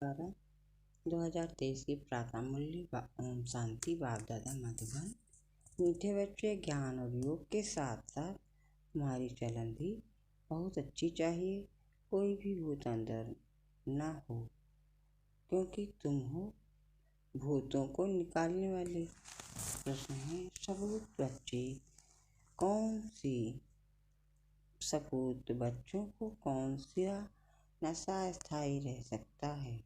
12 2023 की प्रातः मूल्य ओम शांति बाप दादा मधुबन। मीठे बच्चे, ज्ञान और योग के साथ साथ तुम्हारी चलन भी बहुत अच्छी चाहिए। कोई भी भूत अंदर ना हो, क्योंकि तुम हो भूतों को निकालने वाले। प्रश्न है, सबूत बच्चे कौन सी सपूत बच्चों को कौन सा नशा स्थायी रह सकता है?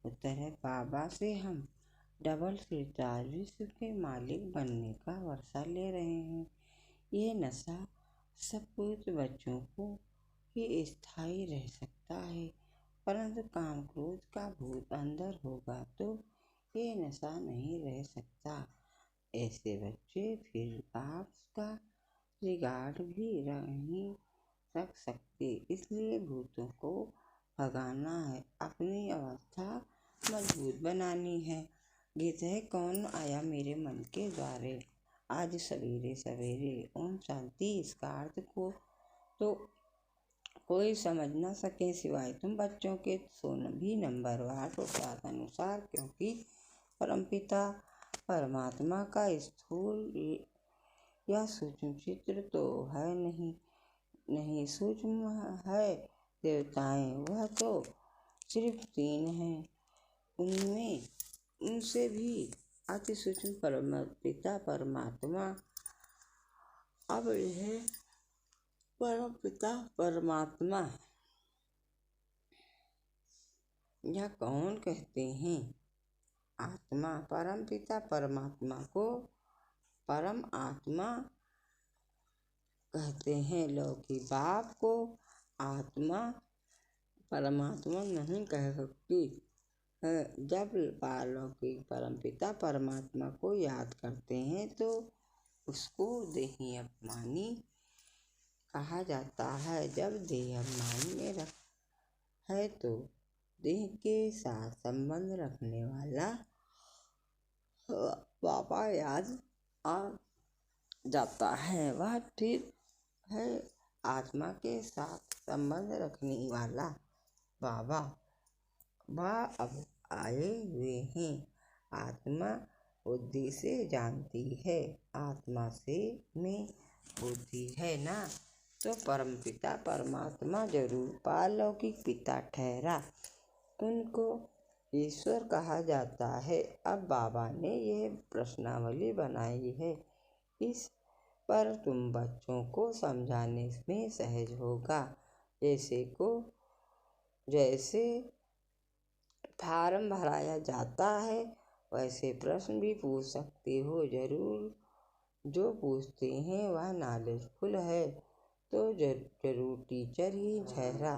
उत्तर है, बाबा से हम डबल सिरताज विश्व के मालिक बनने का वर्षा ले रहे हैं। ये नशा सपूत बच्चों को ही स्थायी रह सकता है, परंतु काम क्रोध का भूत अंदर होगा तो ये नशा नहीं रह सकता। ऐसे बच्चे फिर आपका रिगार्ड भी नहीं रख सकते। इसलिए भूतों को भगाना है, अपनी अवस्था मजबूत बनानी है। गीत है, कौन आया मेरे मन के द्वारे आज सवेरे सवेरे। ओम शांति। इसका अर्थ को तो कोई समझ न सके सिवाय तुम बच्चों के। भी नंबरवार और अनुसार, क्योंकि परमपिता परमात्मा का स्थूल या सूक्ष्म चित्र तो है नहीं सूक्ष्म है देवताएं, वह तो सिर्फ 3 हैं। उनमें उनसे भी अति सूक्ष्म परमपिता परमात्मा। अब यह परमपिता परमात्मा यह कौन कहते हैं? आत्मा। परमपिता परमात्मा को परम आत्मा कहते हैं। लौकिक बाप को आत्मा परमात्मा नहीं कह सकती है। जब पारलौकिक परमपिता परमात्मा को याद करते हैं तो उसको देही अभिमानी कहा जाता है। जब देह अभिमानी में है तो देह के साथ संबंध रखने वाला बाबा याद आ जाता है। वह ठीक है, आत्मा के साथ संबंध रखने वाला बाबा वह अब आए हुए हैं। आत्मा बुद्धि से जानती है, आत्मा से में बुद्धि है ना, तो परमपिता परमात्मा जरूर पारलौकिक पिता ठहरा। उनको ईश्वर कहा जाता है। अब बाबा ने यह प्रश्नावली बनाई है, इस पर तुम बच्चों को समझाने में सहज होगा। जैसे फार्म भराया जाता है वैसे प्रश्न भी पूछ सकते हो। जरूर जो पूछते हैं वह नॉलेजफुल है तो जरूर टीचर ही ठहरा।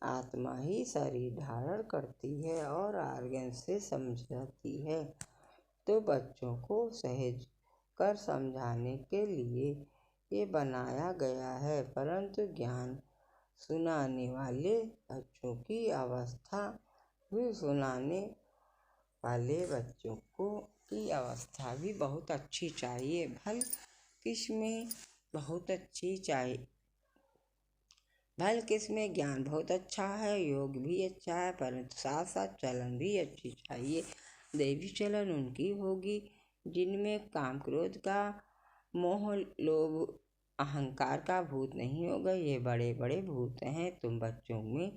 आत्मा ही शरीर धारण करती है और आर्गन से समझाती है, तो बच्चों को सहज कर समझाने के लिए ये बनाया गया है। परंतु ज्ञान सुनाने वाले बच्चों की अवस्था भी सुनाने वाले बच्चों को की अवस्था भी बहुत अच्छी चाहिए। भल किसमें बहुत अच्छी चाहिए, भल किसमें ज्ञान बहुत अच्छा है, योग भी अच्छा है, परंतु साथ साथ चलन भी अच्छी चाहिए। देवी चलन उनकी होगी जिनमें काम क्रोध का मोह लोभ अहंकार का भूत नहीं होगा। ये बड़े बड़े भूत हैं। तुम बच्चों में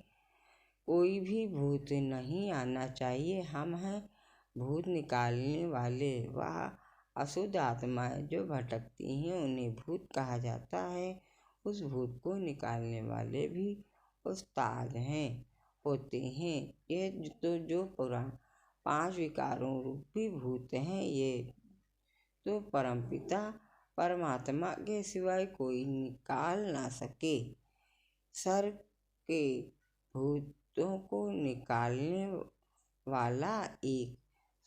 कोई भी भूत नहीं आना चाहिए। हम हैं भूत निकालने वाले। वह अशुद्ध आत्माएं जो भटकती हैं उन्हें भूत कहा जाता है। उस भूत को निकालने वाले भी उस्ताद होते हैं। ये तो जो 5 विकारों रूपी भूत हैं, ये तो परमपिता परमात्मा के सिवाय कोई निकाल ना सके। सर्ग के भूतों को निकालने वाला एक,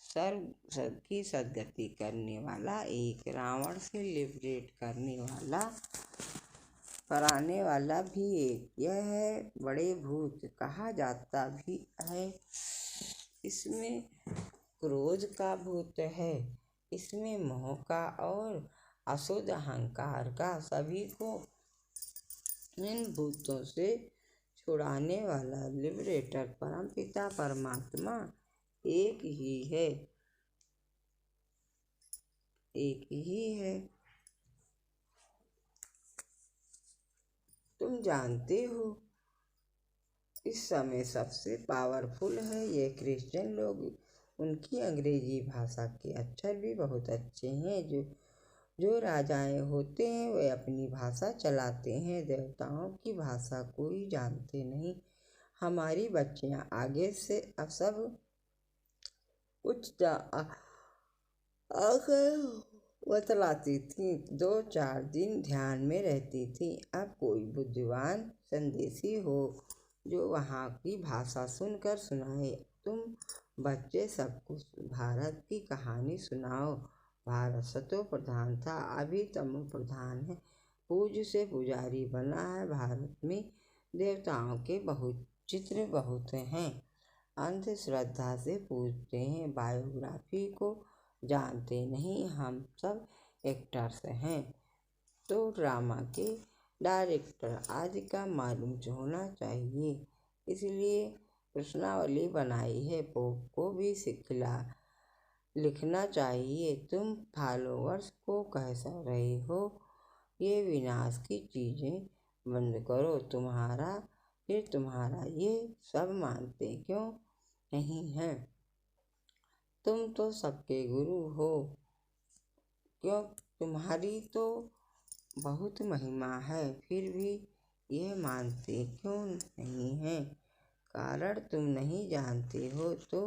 सर्ग की सदगति करने वाला एक, रावण से लिबरेट कराने वाला भी एक, यह है बड़े भूत कहा जाता भी है। इसमें क्रोध का भूत है, इसमें मोह का और अशुद्ध अहंकार का। सभी को इन भूतों से छुड़ाने वाला लिबरेटर परमपिता परमात्मा एक ही है, एक ही है। तुम जानते हो इस समय सबसे पावरफुल है ये क्रिश्चियन लोग। उनकी अंग्रेजी भाषा के अक्षर भी बहुत अच्छे हैं। जो राजाएं होते हैं वे अपनी भाषा चलाते हैं, देवताओं की भाषा कोई जानते नहीं। हमारी बच्चियां आगे से अब सब कुछ बतलाती थी। 2-4 दिन ध्यान में रहती थी। अब कोई बुद्धिमान संदेशी हो जो वहाँ की भाषा सुनकर सुनाए। तुम बच्चे सबको भारत की कहानी सुनाओ। भारत सतो प्रधान था, अभी तमो प्रधान है। पूज्य से पुजारी बना है। भारत में देवताओं के बहुत चित्र बहुत हैं। अंधश्रद्धा से पूजते हैं। बायोग्राफी को जानते नहीं। हम सब एक्टर्स हैं तो ड्रामा के डायरेक्टर आदि का मालूम होना चाहिए, इसलिए प्रश्नावली बनाई है। पोप को भी लिखना चाहिए। तुम फॉलोअर्स को कह रहे हो ये विनाश की चीजें बंद करो। तुम्हारा ये सब मानते क्यों नहीं हैं? तुम तो सबके गुरु हो, क्यों तुम्हारी तो बहुत महिमा है, फिर भी ये मानते क्यों नहीं हैं? कारण तुम नहीं जानते हो तो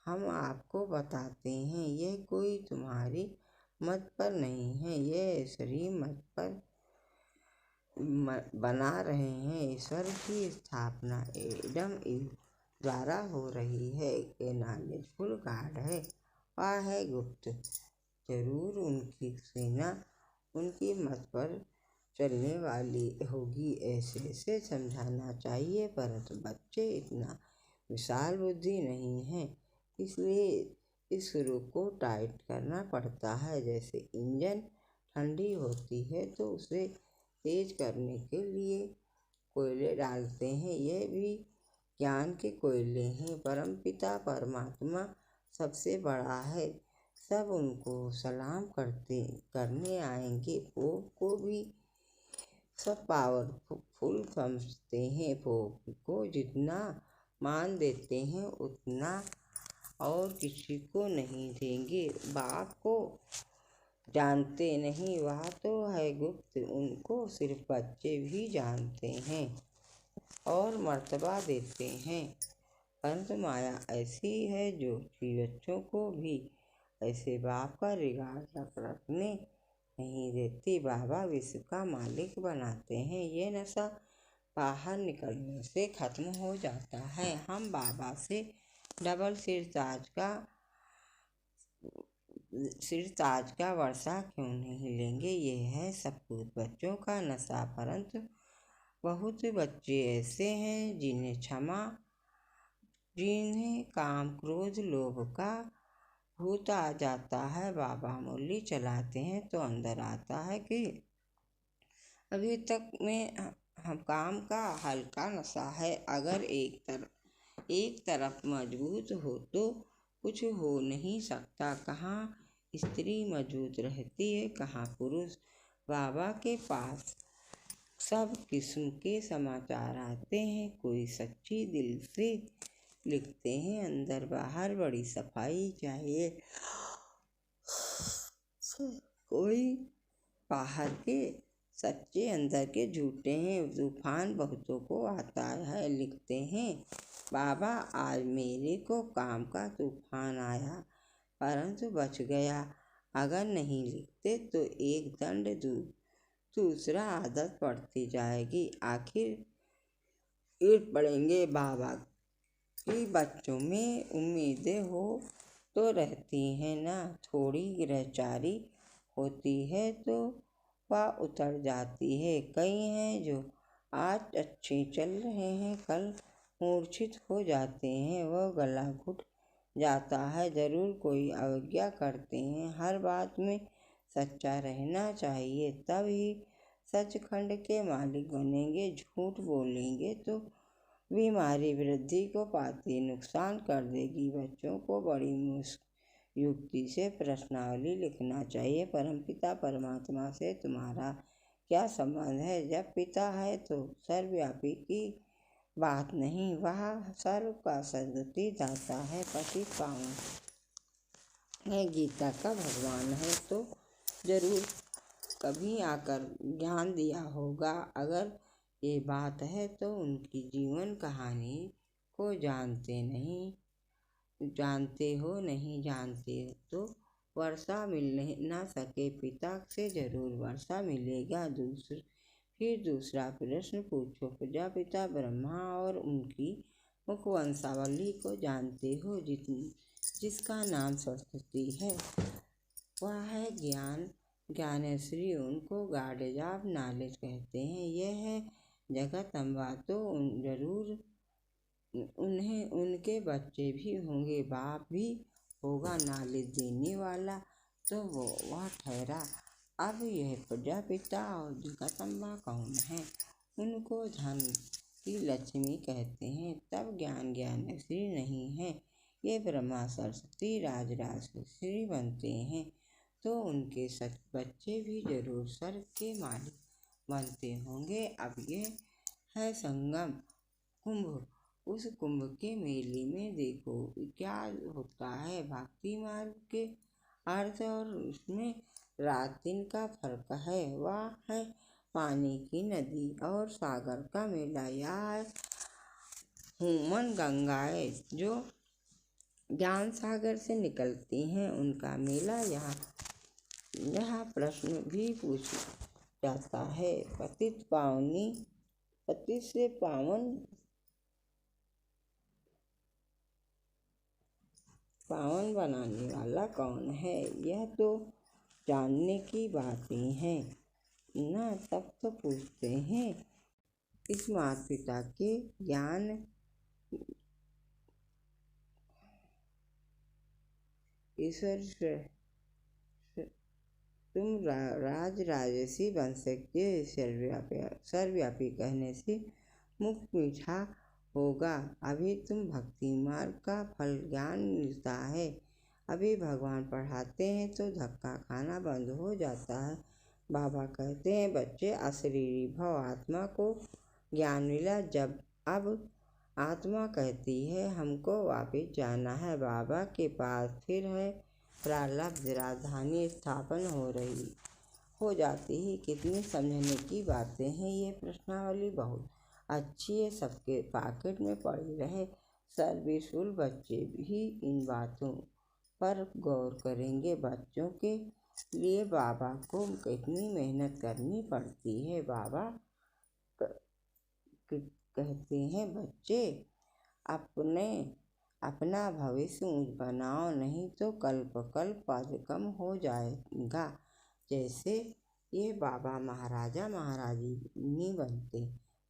हम आपको बताते हैं। ये कोई तुम्हारी मत पर नहीं है, ये ईश्वरी मत पर बना रहे हैं। ईश्वर की स्थापना एडम ईव द्वारा हो रही है। ये नॉलेजफुल गॉड है, वह है गुप्त। जरूर उनकी सेना उनकी मत पर चलने वाली होगी। ऐसे समझाना चाहिए, परंतु बच्चे इतना विशाल बुद्धि नहीं है, इसलिए इस स्क्रू को टाइट करना पड़ता है। जैसे इंजन ठंडी होती है तो उसे तेज करने के लिए कोयले डालते हैं, ये भी ज्ञान के कोयले हैं। परमपिता परमात्मा सबसे बड़ा है। सब उनको सलाम करने आएंगे। पोप को भी सब पावरफुल समझते हैं। पोप को जितना मान देते हैं उतना और किसी को नहीं देंगे। बाप को जानते नहीं, वह तो है गुप्त। उनको सिर्फ बच्चे भी जानते हैं और मर्तबा देते हैं। परंतु माया ऐसी है जो बच्चों को भी ऐसे बाप का रिगार्ड रखने नहीं देती। बाबा विश्व का मालिक बनाते हैं। ये नशा बाहर निकलने से खत्म हो जाता है। हम बाबा से डबल सिरताज का वर्षा क्यों नहीं लेंगे? ये है सपूत बच्चों का नशा। परंतु बहुत बच्चे ऐसे हैं जिन्हें काम क्रोध लोभ का भूत आ जाता है। बाबा मुरली चलाते हैं तो अंदर आता है कि अभी तक में हम काम का हल्का नशा है। अगर एक तरफ मजबूत हो तो कुछ हो नहीं सकता। कहाँ स्त्री मजबूत रहती है, कहाँ पुरुष। बाबा के पास सब किस्म के समाचार आते हैं। कोई सच्ची दिल से लिखते हैं, अंदर बाहर बड़ी सफाई चाहिए। कोई बाहर के सच्चे, अंदर के झूठे हैं। तूफान बहुतों को आता है, लिखते हैं बाबा आज मेरे को काम का तूफान आया परंतु बच गया। अगर नहीं लिखते तो एक दंड दूसरा आदत पड़ती जाएगी, आखिर ईट पड़ेंगे। बाबा की बच्चों में उम्मीदें हो तो रहती हैं ना, थोड़ी गिरहचारी होती है तो वह उतर जाती है। कई हैं जो आज अच्छे चल रहे हैं, कल मूर्छित हो जाते हैं, वह गला घुट जाता है। जरूर कोई अवज्ञा करते हैं। हर बात में सच्चा रहना चाहिए, तब ही सचखंड के मालिक बनेंगे। झूठ बोलेंगे तो बीमारी वृद्धि को पाती नुकसान कर देगी। बच्चों को बड़ी युक्ति से प्रश्नावली लिखना चाहिए। परमपिता परमात्मा से तुम्हारा क्या संबंध है? जब पिता है तो सर्वव्यापी की बात नहीं, वह सर्व का सद्गति दाता है, पति पावन है, गीता का भगवान है, तो जरूर कभी आकर ज्ञान दिया होगा। अगर ये बात है तो उनकी जीवन कहानी को जानते नहीं जानते तो वर्षा मिल ना सके। पिता से जरूर वर्षा मिलेगा। फिर दूसरा प्रश्न पूछो। प्रजापिता ब्रह्मा और उनकी मुख वंशावली को जानते हो? जिसका नाम सरस्वती है, वह है ज्ञानश्री। उनको गार्डेज ऑफ नॉलेज कहते हैं। यह है जगदम्बा, तो जरूर उन्हें उनके बच्चे भी होंगे, बाप भी होगा नॉलेज देने वाला, तो वह ठहरा। अब यह प्रजापिता और जगदम्बा कौन है? उनको धन की लक्ष्मी कहते हैं। तब ज्ञानश्री नहीं है। ये ब्रह्मा सरस्वती राजराजेश्वरी बनते हैं, तो उनके बच्चे भी जरूर स्वर्ग के मालिक बनते होंगे। अब ये है संगम कुंभ। उस कुंभ के मेले में देखो क्या होता है। भक्ति मार्ग के अर्थ और उसमें रात दिन का फर्क है। वह है पानी की नदी और सागर का मेला। यह हुमन गंगाएं जो ज्ञान सागर से निकलती हैं, उनका मेला यहाँ प्रश्न भी पूछा जाता है। पतित से पावन बनाने वाला कौन है? यह तो जानने की बातें हैं ना। तब तो पूछते हैं। इस माता पिता के ज्ञान ईश्वर से तुम राजराजेशी बन सकते हो। सर्वव्यापी कहने से मुख मीठा होगा। अभी तुम भक्ति मार्ग का फल ज्ञान मिलता है। अभी भगवान पढ़ाते हैं तो धक्का खाना बंद हो जाता है। बाबा कहते हैं बच्चे अशरीरी भव, आत्मा को ज्ञान मिला। अब आत्मा कहती है हमको वापस जाना है बाबा के पास। फिर है प्रारब्ध राजधानी स्थापन हो जाती है। कितनी समझने की बातें हैं। ये प्रश्नावली बहुत अच्छी है, सबके पॉकेट में पड़ी रहे। सर्विसफुल बच्चे भी इन बातों पर गौर करेंगे। बच्चों के लिए बाबा को कितनी मेहनत करनी पड़ती है। बाबा कहते हैं बच्चे अपना भविष्य बनाओ, नहीं तो कल्प पद कम हो जाएगा। जैसे ये बाबा महाराजा महारानी बनते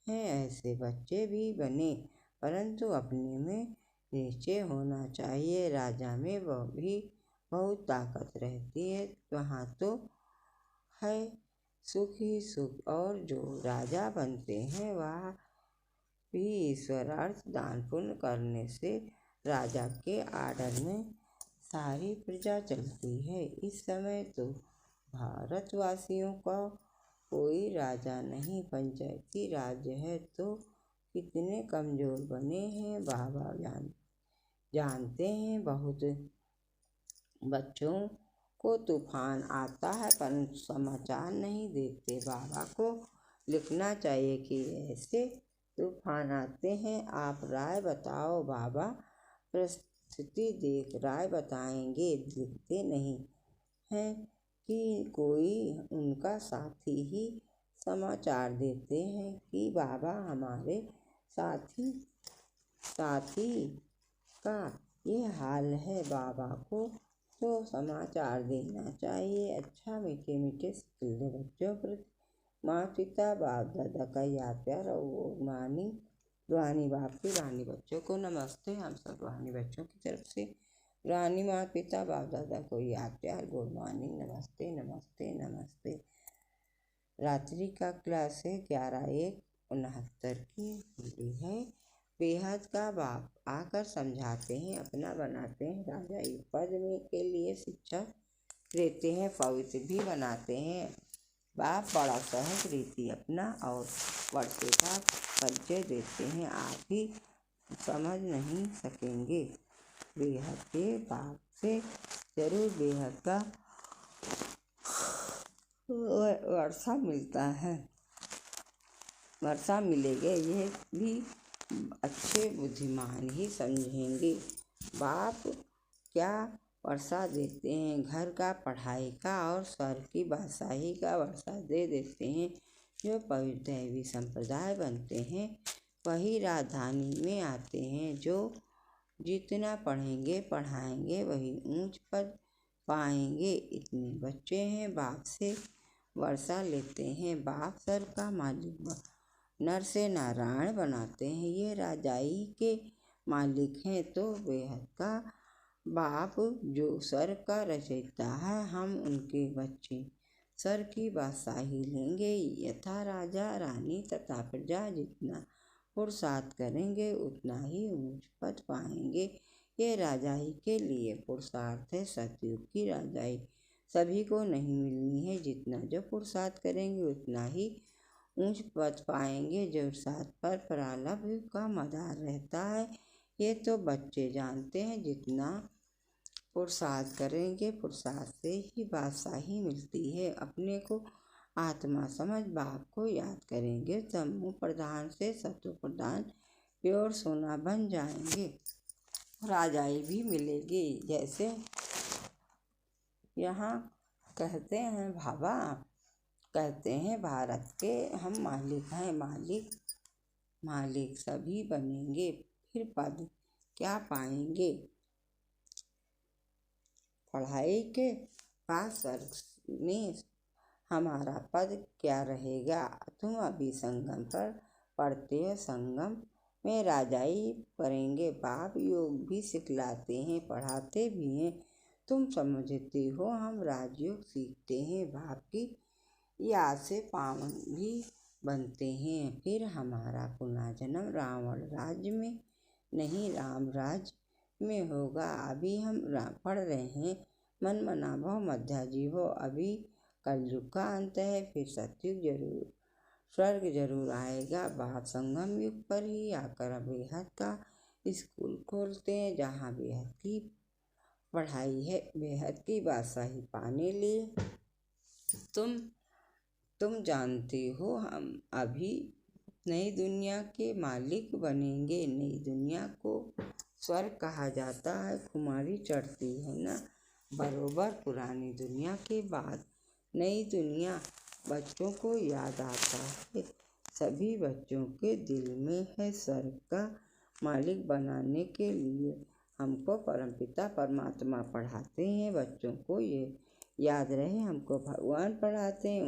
हैं, ऐसे बच्चे भी बने, परंतु अपने में निश्चय होना चाहिए। राजा में वह भी बहुत ताकत रहती है। वहाँ तो है सुख ही सुख। और जो राजा बनते हैं वह भी ईश्वरार्थ दान पुण्य करने से राजा के आर्डर में सारी प्रजा चलती है। इस समय तो भारतवासियों का कोई राजा नहीं, पंचायती राज्य है, तो कितने कमजोर बने हैं बाबा जानते हैं। बहुत बच्चों को तूफान आता है परंतु समाचार नहीं देखते। बाबा को लिखना चाहिए कि ऐसे तूफान आते हैं, आप राय बताओ। बाबा परिस्थिति देख राय बताएंगे। लिखते नहीं हैं कि कोई उनका साथी ही समाचार देते हैं कि बाबा हमारे साथी का ये हाल है। बाबा को तो समाचार देना चाहिए। अच्छा मीठे मीठे सिलसिले बच्चों प्रति माँ पिता बाप दादा का याद प्यार और गुड रूहानी बाप की रूहानी बच्चों को नमस्ते। हम सब रूहानी बच्चों की तरफ से रूहानी माँ पिता बाप दादा को याद प्यार गुड मॉर्निंग, नमस्ते नमस्ते नमस्ते। रात्रि का क्लास है 11:69 की हुई है। बेहद का बाप आकर समझाते हैं, अपना बनाते हैं, राजाई पद में के लिए शिक्षा देते हैं, पवित्र भी बनाते हैं। बाप बड़ा सहज रीति अपना और वर्षे का परिचय देते हैं, आप भी समझ नहीं सकेंगे। बेहद के बाप से जरूर बेहद का वर्षा मिलता है, वर्षा मिलेगा, यह भी अच्छे बुद्धिमान ही समझेंगे। बाप क्या वर्षा देते हैं, घर का, पढ़ाई का और स्वर की बादशाही का वर्षा दे देते हैं। जो पवित्र दैवी संप्रदाय बनते हैं वही राजधानी में आते हैं। जो जितना पढ़ेंगे पढ़ाएंगे वही ऊंच पद पाएंगे। इतने बच्चे हैं बाप से वर्षा लेते हैं। बाप सर का मालिक नर से नारायण बनाते हैं। ये राजाई के मालिक हैं तो बेहद का बाप जो सर का रचयिता है, हम उनके बच्चे सर की बादशाही लेंगे। यथा राजा रानी तथा प्रजा जितना पुरुषार्थ करेंगे उतना ही ऊंच पद पाएंगे। ये राजाई के लिए पुरुषार्थ है। सतयुग की राजाई सभी को नहीं मिलनी है। जितना जो पुरुषार्थ करेंगे उतना ही ऊंच पद पाएंगे। जो सात पर प्रारब्ध का मदार रहता है ये तो बच्चे जानते हैं। जितना पुरुषार्थ करेंगे पुरुषार्थ से ही बादशाही मिलती है। अपने को आत्मा समझ बाप को याद करेंगे, तमो प्रधान से सत्व प्रधान प्योर सोना बन जाएंगे। राजाई भी मिलेगी। जैसे यहाँ कहते हैं बाबा कहते हैं भारत के हम मालिक हैं, मालिक सभी बनेंगे, फिर पद क्या पाएंगे। पढ़ाई के बाद स्वर्ग में हमारा पद क्या रहेगा। तुम अभी संगम पर पढ़ते हो, संगम में राजाई करेंगे। बाप योग भी सिखलाते हैं, पढ़ाते भी हैं। तुम समझते हो हम राजयोग सीखते हैं। बाप की याद से पावन भी बनते हैं। फिर हमारा पुनः जन्म रावण राज्य में नहीं राम राज्य में होगा। अभी हम पढ़ रहे हैं मन मना भव मध्या जीवो। अभी कलयुग का अंत है, फिर सतयुग जरूर स्वर्ग जरूर आएगा। बाप संगम युग पर ही आकर बेहद का स्कूल खोलते हैं, जहाँ बेहद की पढ़ाई है। बेहद की बादशाही पाने लिए तुम जानते हो हम अभी नई दुनिया के मालिक बनेंगे। नई दुनिया को स्वर्ग कहा जाता है। कुमारी चढ़ती है ना बरोबर पुरानी दुनिया के बाद नई दुनिया बच्चों को याद आता है। सभी बच्चों के दिल में है स्वर्ग का मालिक बनाने के लिए हमको परमपिता परमात्मा पढ़ाते हैं। बच्चों को ये याद रहे हमको भगवान पढ़ाते हैं।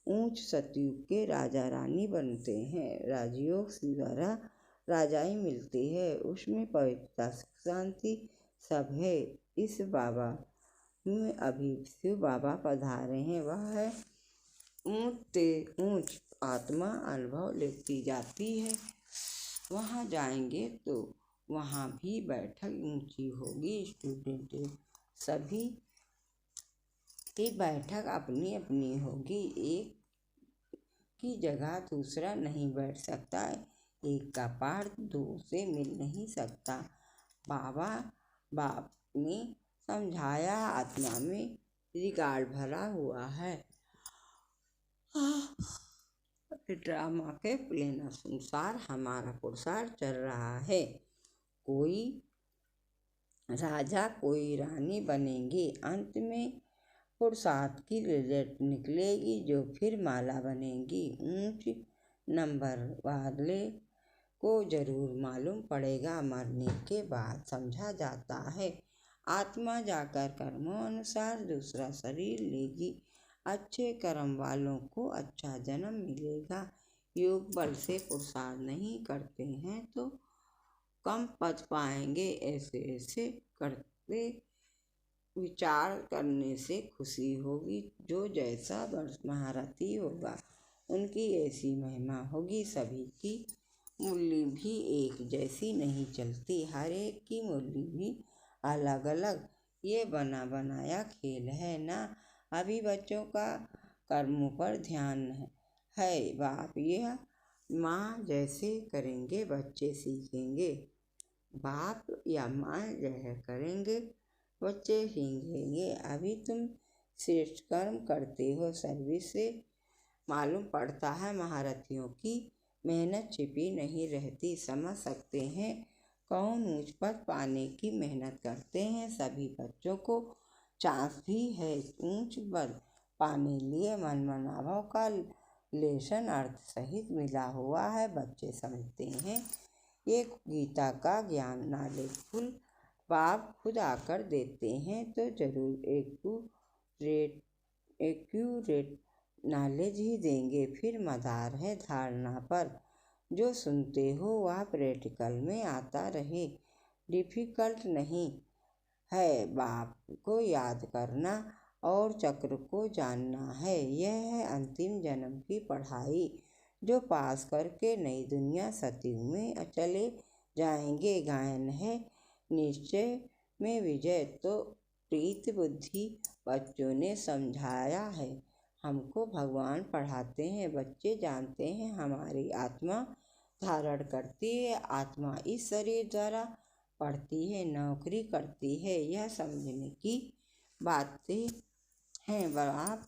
ऊंच सतयुग के राजा रानी बनते हैं। राजयोग द्वारा राजाई मिलती है, उसमें पवित्रता शांति सब है। इस बाबा में अभी शिव बाबा पधारे हैं। वह है ऊंच आत्मा अनुभव लेती जाती है। वहाँ जाएंगे तो वहाँ भी बैठक ऊंची होगी। स्टूडेंट सभी की बैठक अपनी अपनी होगी। एक की जगह दूसरा नहीं बैठ सकता, एक का पाठ दो से मिल नहीं सकता। बाप ने समझाया आत्मा में रिकॉर्ड भरा हुआ है। ड्रामा के प्लेन अनुसार हमारा पुरुषार्थ चल रहा है। कोई राजा कोई रानी बनेंगे। अंत में पुरुषार्थ की रिजल्ट निकलेगी जो फिर माला बनेगी। ऊंच नंबर वाले को जरूर मालूम पड़ेगा, मरने के बाद समझा जाता है। आत्मा जाकर कर्मों अनुसार दूसरा शरीर लेगी। अच्छे कर्म वालों को अच्छा जन्म मिलेगा। योग बल से पुरुषार्थ नहीं करते हैं तो कम पद पाएंगे। ऐसे ऐसे करते विचार करने से खुशी होगी। जो जैसा महारथी होगा उनकी ऐसी महिमा होगी। सभी की मूली भी एक जैसी नहीं चलती, हर एक की मूली भी अलग अलग। ये बना बनाया खेल है ना। अभी बच्चों का कर्मों पर ध्यान है। बाप या माँ जैसे करेंगे बच्चे सीखेंगे। बाप या माँ जैसे करेंगे बच्चे सीखेंगे। अभी तुम श्रेष्ठ कर्म करते हो, सर्विस से मालूम पड़ता है महारथियों की मेहनत छिपी नहीं रहती। समझ सकते हैं कौन ऊंच पद पाने की मेहनत करते हैं। सभी बच्चों को चांस भी है ऊंच पद पाने लिए। मनमनाभव का लेसन अर्थ सहित मिला हुआ है। बच्चे समझते हैं ये गीता का ज्ञान नॉलेजफुल बाप खुद आकर देते हैं तो जरूर एक्यूरेट नॉलेज ही देंगे। फिर मदार है धारणा पर, जो सुनते हो वह प्रैक्टिकल में आता रहे। डिफिकल्ट नहीं है बाप को याद करना और चक्र को जानना है। यह है अंतिम जन्म की पढ़ाई, जो पास करके नई दुनिया सतयुग में चले जाएंगे। गायन है निश्चय में विजय तो प्रीत बुद्धि बच्चों ने समझाया है। हमको भगवान पढ़ाते हैं। बच्चे जानते हैं हमारी आत्मा धारण करती है, आत्मा इस शरीर द्वारा पढ़ती है, नौकरी करती है। यह समझने की बातें हैं। बाप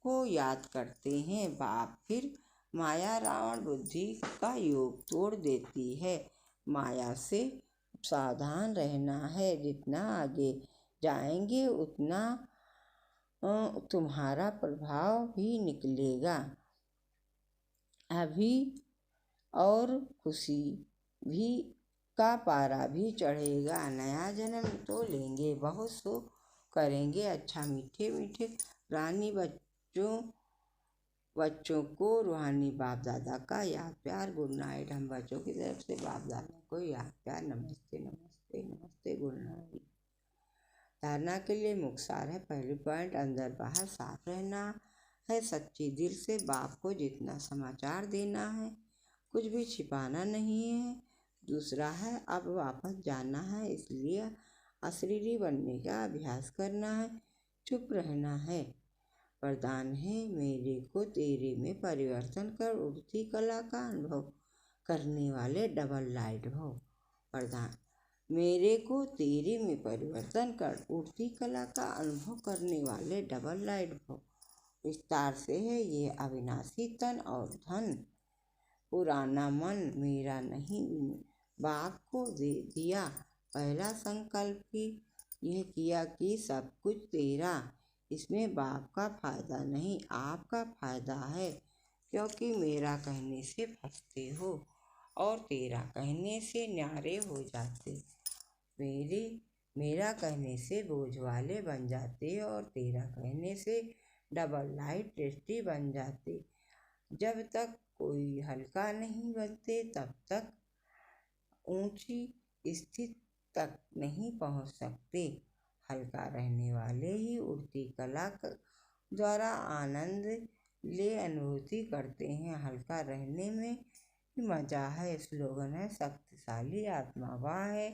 को याद करते हैं। बाप फिर माया रावण बुद्धि का योग तोड़ देती है। माया से सावधान रहना है। जितना आगे जाएंगे उतना तुम्हारा प्रभाव भी निकलेगा। अभी और खुशी भी का पारा भी चढ़ेगा। नया जन्म तो लेंगे, बहुत सुख करेंगे। अच्छा मीठे मीठे रानी बच्चों को रूहानी बाप दादा का याद प्यार गुड नाइट। हम बच्चों की तरफ से बाप दादा को याद प्यार नमस्ते नमस्ते नमस्ते गुड नाइट। धारणा के लिए मुख्तार है। पहली पॉइंट, अंदर बाहर साफ रहना है। सच्ची दिल से बाप को जितना समाचार देना है, कुछ भी छिपाना नहीं है। दूसरा है अब वापस जाना है, इसलिए अशरीरी बनने का अभ्यास करना है, चुप रहना है। वरदान है मेरे को तेरे में परिवर्तन कर उड़ती कला का अनुभव करने वाले डबल लाइट भव। वरदान मेरे को तेरे में परिवर्तन कर उड़ती कला का अनुभव करने वाले डबल लाइट भव। विस्तार से है ये अविनाशी तन और धन, पुराना मन मेरा नहीं बाप को दे दिया। पहला संकल्प की यह किया कि सब कुछ तेरा, इसमें बाप का फायदा नहीं आपका फायदा है, क्योंकि मेरा कहने से फंसते हो और तेरा कहने से न्यारे हो जाते। मेरा कहने से बोझ वाले बन जाते और तेरा कहने से डबल लाइट टेस्टी बन जाते। जब तक कोई हल्का नहीं बनते तब तक ऊंची स्थिति तक नहीं पहुंच सकते। हल्का रहने वाले ही उड़ती कला द्वारा आनंद ले अनुभूति करते हैं। हल्का रहने में मजा है। स्लोगन है शक्तिशाली आत्मा वह है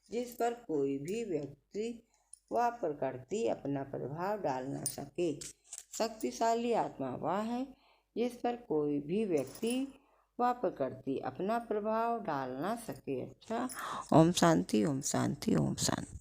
जिस पर कोई भी व्यक्ति व प्रकृति अपना प्रभाव डाल न सके। शक्तिशाली आत्मा वह है जिस पर कोई भी व्यक्ति व प्रकृति अपना प्रभाव डाल न सके। अच्छा, ओम शांति ओम शांति ओम शांति।